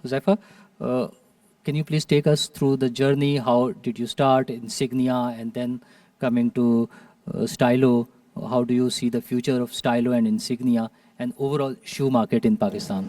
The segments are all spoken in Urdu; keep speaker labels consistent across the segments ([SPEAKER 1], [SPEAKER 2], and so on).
[SPEAKER 1] Huzaifa, uh, can you please take us through the journey? How did you start Insignia and then coming to Stylo? How do you see the future of Stylo and Insignia and overall shoe market in Pakistan?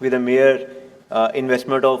[SPEAKER 2] with a mere investment of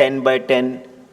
[SPEAKER 2] 10 by 10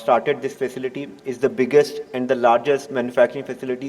[SPEAKER 2] started this facility, is the biggest and the largest manufacturing facility।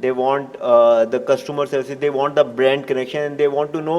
[SPEAKER 2] they want the customer services, they want the brand connection, and they want to know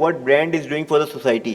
[SPEAKER 2] what brand is doing for the society.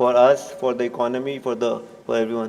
[SPEAKER 2] for us, for the economy, for everyone.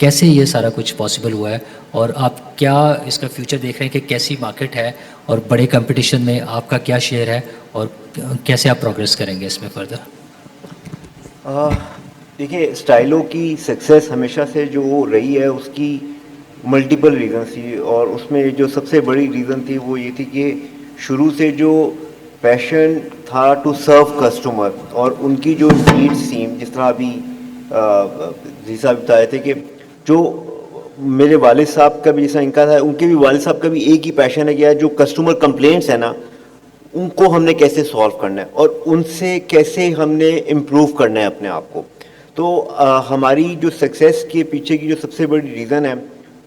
[SPEAKER 1] کیسے یہ سارا کچھ پاسبل ہوا ہے اور آپ کیا اس کا فیوچر دیکھ رہے ہیں کہ کیسی مارکیٹ ہے اور بڑے کمپٹیشن میں آپ کا کیا شیئر ہے اور کیسے آپ پروگریس کریں گے اس میں فردر؟
[SPEAKER 2] دیکھیے اسٹائلو کی سکسیس ہمیشہ سے جو رہی ہے اس کی ملٹیپل ریزنس تھی، اور اس میں جو سب سے بڑی ریزن تھی وہ یہ تھی کہ شروع سے جو پیشن تھا ٹو سرو کسٹمر اور ان کی جو نیڈس تھیں، جس طرح ابھی جی صاحب بتائے تھے کہ جو میرے والد صاحب کا بھی جیسا ان کا تھا، ان کے بھی والد صاحب کا بھی ایک ہی پیشن ہے کہ جو کسٹمر کمپلینٹس ہیں نا ان کو ہم نے کیسے سالو کرنا ہے اور ان سے کیسے ہم نے امپروو کرنا ہے اپنے آپ کو. تو ہماری جو سکسیس کے پیچھے کی جو سب سے بڑی ریزن ہے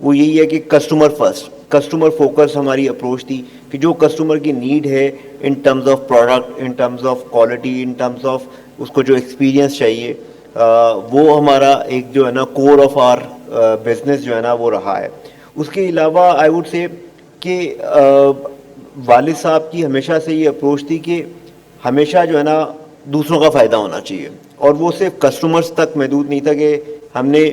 [SPEAKER 2] وہ یہی ہے کہ کسٹمر فرسٹ، کسٹمر فوکس ہماری اپروچ تھی کہ جو کسٹمر کی نیڈ ہے in terms of product, in terms of quality, in terms of اس کو جو ایکسپیرینس چاہیے، وہ ہمارا ایک جو ہے نا کور آف آر بزنس جو ہے نا وہ رہا ہے. اس کے علاوہ آئی ووڈ سے کہ والد صاحب کی ہمیشہ سے یہ اپروچ تھی کہ ہمیشہ جو ہے نا دوسروں کا فائدہ ہونا چاہیے، اور وہ صرف کسٹمرز تک محدود نہیں تھا کہ ہم نے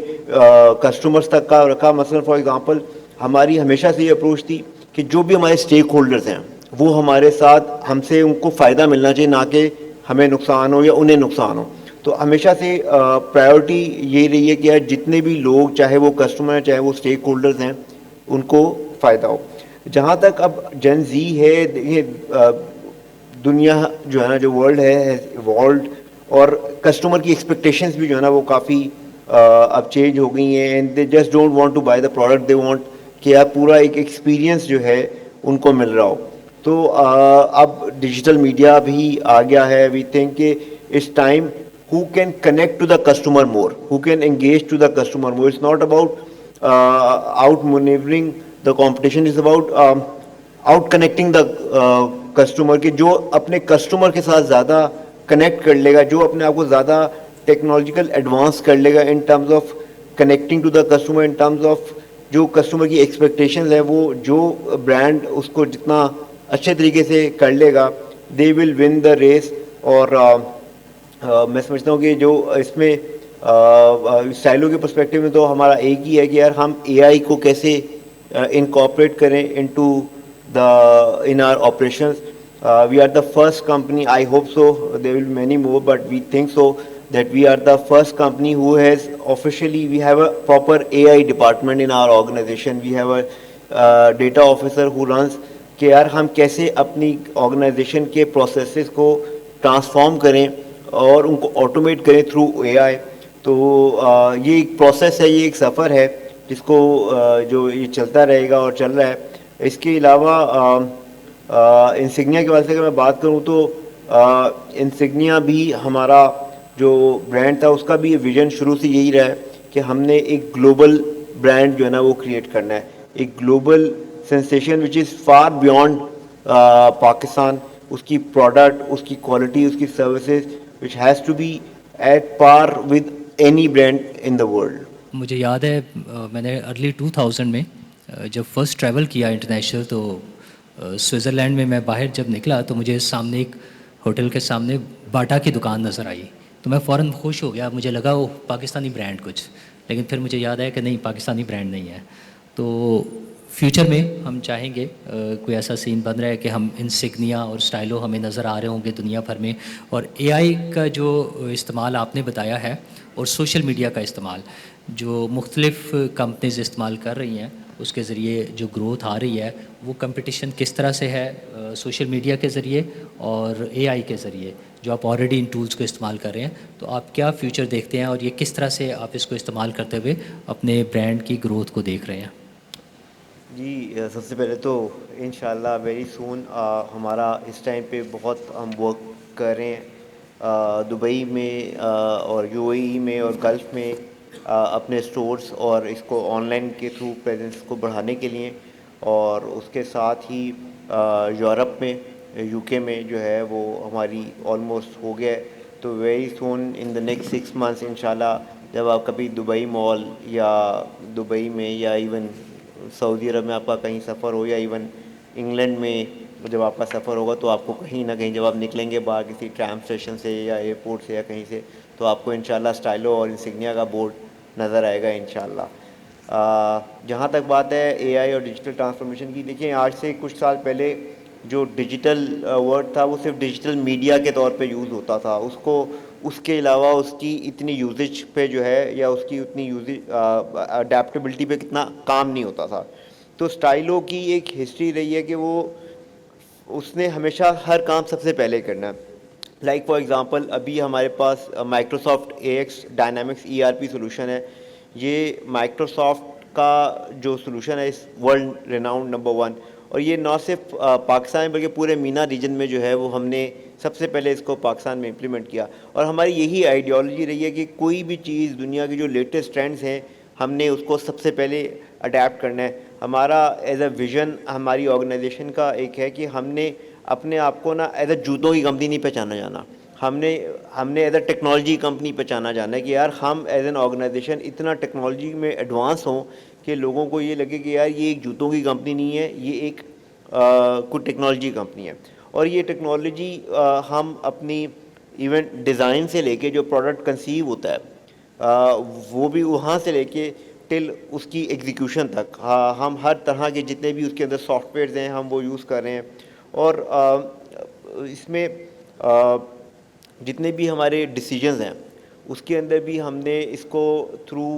[SPEAKER 2] کسٹمرز تک کا رکھا. مثلا فار ایگزامپل ہماری ہمیشہ سے یہ اپروچ تھی کہ جو بھی ہمارے اسٹیک ہولڈرز ہیں وہ ہمارے ساتھ ہم سے ان کو فائدہ ملنا چاہیے، نہ کہ ہمیں نقصان ہو یا انہیں نقصان ہو. تو ہمیشہ سے پرائیورٹی یہ رہی ہے کہ جتنے بھی لوگ، چاہے وہ کسٹمر ہیں چاہے وہ اسٹیک ہولڈرز ہیں، ان کو فائدہ ہو. جہاں تک اب جن زی ہے، یہ دنیا جو ہے نا جو ورلڈ ہے ایوالوڈ، اور کسٹمر کی ایکسپیکٹیشنز بھی جو ہے نا وہ کافی اب چینج ہو گئی ہیں. And they just don't want to buy the product, they want کہ آپ پورا ایک ایکسپیرینس جو ہے ان کو مل رہا ہو. تو اب ڈیجیٹل میڈیا بھی آ گیا ہے. وی تھنک کہ اس time who can connect to the customer more, who can engage to the customer more. It's not about out maneuvering the competition, it's about out connecting the customer, کہ جو اپنے کسٹمر کے ساتھ زیادہ کنیکٹ کر لے گا، جو اپنے آپ کو زیادہ ٹیکنالوجیکل ایڈوانس کر لے گا in terms of connecting to the customer, in terms of جو کسٹمر کی ایکسپیکٹیشنز ہیں، وہ جو برانڈ اس کو جتنا اچھے طریقے سے کر لے گا دے ول ون دا ریس. اور میں سمجھتا ہوں کہ جو اس میں اسٹائلو کے پرسپیکٹیو میں تو ہمارا ایک ہی ہے کہ یار ہم اے آئی کو کیسے انکارپوریٹ کریں into the in our operations. We are the first company, I hope so there will many more but we think so that we are the first company who has officially, we have a proper AI department in our organization. We have a data officer who runs کہ یار ہم کیسے اپنی آرگنائزیشن کے پروسیسز کو ٹرانسفارم کریں اور ان کو آٹومیٹ کریں تھرو اے آئی. تو یہ ایک پروسیس ہے، یہ ایک سفر ہے جس کو جو یہ چلتا رہے گا اور چل رہا ہے. اس کے علاوہ انسگنیا کے واسطے اگر میں بات کروں تو انسگنیا بھی ہمارا جو برانڈ تھا اس کا بھی ویژن شروع سے یہی رہا ہے کہ ہم نے ایک گلوبل برانڈ جو ہے نا وہ کریٹ کرنا ہے، ایک global sensation which is far beyond Pakistan. اس کی پروڈکٹ، اس کی کوالٹی، اس کی services which has to be at par with any brand in the world.
[SPEAKER 1] مجھے یاد ہے میں نے ارلی 2000 میں جب فرسٹ ٹریول کیا انٹرنیشنل، تو سوئٹزرلینڈ میں میں باہر جب نکلا تو مجھے سامنے ایک ہوٹل کے سامنے باٹا کی دکان نظر آئی. تو میں فوراً خوش ہو گیا، مجھے لگا وہ پاکستانی برانڈ کچھ، لیکن پھر مجھے یاد آیا کہ نہیں، پاکستانی برانڈ نہیں ہے. تو فیوچر میں ہم چاہیں گے کوئی ایسا سین بن رہا ہے کہ ہم انسگنیا اور اسٹائلو ہمیں نظر آ رہے ہوں گے دنیا بھر میں. اور اے آئی کا جو استعمال آپ نے بتایا ہے اور سوشل میڈیا کا استعمال جو مختلف کمپنیز استعمال کر رہی ہیں، اس کے ذریعے جو گروتھ آ رہی ہے، وہ کمپٹیشن کس طرح سے ہے سوشل میڈیا کے ذریعے اور اے آئی کے ذریعے جو آپ آلریڈی ان ٹولز کو استعمال کر رہے ہیں. تو آپ کیا فیوچر دیکھتے ہیں اور یہ کس طرح سے آپ اس کو استعمال کرتے ہوئے اپنے برانڈ کی گروتھ کو دیکھ رہے ہیں؟
[SPEAKER 2] جی سب سے پہلے تو انشاءاللہ ویری سون ہمارا اس ٹائم پہ بہت ہم ورک کر رہے ہیں دبئی میں اور یو اے ای میں اور گلف میں اپنے سٹورز اور اس کو آن لائن کے تھرو پریزنس کو بڑھانے کے لیے. اور اس کے ساتھ ہی یورپ میں، یو کے میں جو ہے وہ ہماری آلموسٹ ہو گیا ہے. تو very soon in the next 6 months انشاءاللہ جب آپ کبھی دبئی مال یا دبئی میں یا ایون سعودی عرب میں آپ کا کہیں سفر ہو یا ایون انگلینڈ میں جب آپ کا سفر ہوگا تو آپ کو کہیں نہ کہیں جب آپ نکلیں گے باہر کسی ٹرام اسٹیشن سے یا ایئرپورٹ سے یا کہیں سے، تو آپ کو انشاءاللہ اسٹائلو اور انسگنیا کا بورڈ نظر آئے گا انشاءاللہ. جہاں تک بات ہے اے آئی اور ڈیجیٹل ٹرانسفارمیشن کی، دیکھیں آج سے کچھ سال پہلے جو ڈیجیٹل ورڈ تھا وہ صرف ڈیجیٹل میڈیا کے طور پہ یوز ہوتا تھا. اس کے علاوہ اس کی اتنی یوزج پہ جو ہے یا اس کی اتنی یوزج اڈیپٹیبلٹی پہ کتنا کام نہیں ہوتا تھا. تو اسٹائلو کی ایک ہسٹری رہی ہے کہ اس نے ہمیشہ ہر کام سب سے پہلے کرنا ہے. لائک فار ایگزامپل ابھی ہمارے پاس Microsoft A X dynamics E R P solution ہے. یہ مائکروسافٹ کا جو سولوشن ہے اس ورلڈ ریناؤنڈ نمبر 1, اور یہ نہ صرف پاکستان بلکہ پورے مینا ریجن میں جو ہے وہ ہم نے سب سے پہلے اس کو پاکستان میں امپلیمنٹ کیا. اور ہماری یہی آئیڈیالوجی رہی ہے کہ کوئی بھی چیز دنیا کی جو لیٹسٹ ٹرینڈز ہیں ہم نے اس کو سب سے پہلے اڈیپٹ کرنا ہے. ہمارا ایز اے ویژن ہماری آرگنائزیشن کا ایک ہے کہ ہم نے اپنے آپ کو نا ایز اے جوتوں کی کمپنی نہیں پہچانا جانا, ہم نے ایز اے ٹیکنالوجی کمپنی پہچانا جانا ہے کہ یار ہم ایز این آرگنائزیشن اتنا ٹیکنالوجی میں ایڈوانس ہوں کہ لوگوں کو یہ لگے کہ یار یہ ایک جوتوں کی کمپنی نہیں ہے, یہ ایک کوئی ٹیکنالوجی کمپنی ہے. اور یہ ٹیکنالوجی ہم اپنی ایونٹ ڈیزائن سے لے کے جو پروڈکٹ کنسیو ہوتا ہے وہ بھی وہاں سے لے کے ٹل اس کی ایگزیکیوشن تک ہم ہر طرح کے جتنے بھی اس کے اندر سافٹ ویئرز ہیں ہم وہ یوز کر رہے ہیں. اور اس میں جتنے بھی ہمارے ڈیسیجنز ہیں اس کے اندر بھی ہم نے اس کو تھرو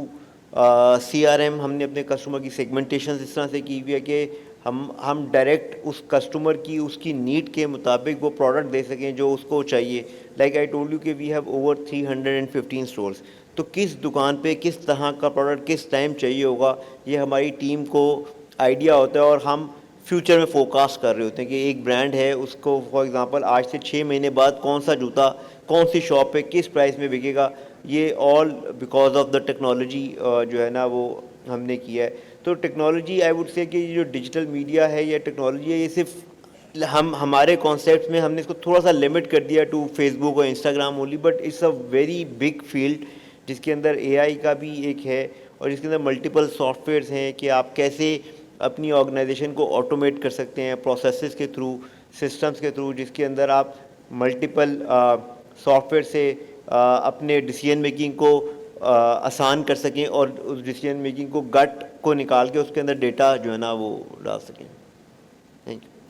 [SPEAKER 2] سی آر ایم ہم نے اپنے کسٹمر کی سیگمنٹیشن اس طرح سے کی ہوئی ہے کہ ہم ڈائریکٹ اس کسٹمر کی اس کی نیڈ کے مطابق وہ پروڈکٹ دے سکیں جو اس کو چاہیے. لائک آئی ٹولڈ یو کہ وی ہیو اوور 315 اسٹورس, تو کس دکان پہ کس طرح کا پروڈکٹ کس ٹائم چاہیے ہوگا یہ ہماری ٹیم کو آئیڈیا ہوتا ہے. اور ہم فیوچر میں فوکاسٹ کر رہے ہوتے ہیں کہ ایک برانڈ ہے اس کو فار ایگزامپل آج سے 6 مہینے بعد کون سا جوتا کون سی شاپ پہ کس پرائس میں بکے گا. یہ all because of the technology جو ہے نا وہ ہم نے کیا ہے. تو ٹیکنالوجی آئی ووڈ سے کہ یہ جو ڈیجیٹل میڈیا ہے یا ٹیکنالوجی ہے یہ صرف ہمارے کانسیپٹس میں ہم نے اس کو تھوڑا سا لمٹ کر دیا ٹو فیس بک اور Instagram only, but it's a very big field جس کے اندر اے آئی کا بھی ایک ہے اور جس کے اندر ملٹیپل سافٹ ویئرز ہیں کہ آپ کیسے اپنی آرگنائزیشن کو آٹومیٹ کر سکتے ہیں پروسیسز کے تھرو, سسٹمز کے تھرو, جس کے اندر آپ ملٹیپل سافٹ ویئر سے اپنے ڈیسیجن میکنگ کو آسان کر سکیں اور اس ڈیسیجن میکنگ کو گٹ کو نکال کے اس کے اندر ڈیٹا جو ہے نا وہ ڈال سکیں.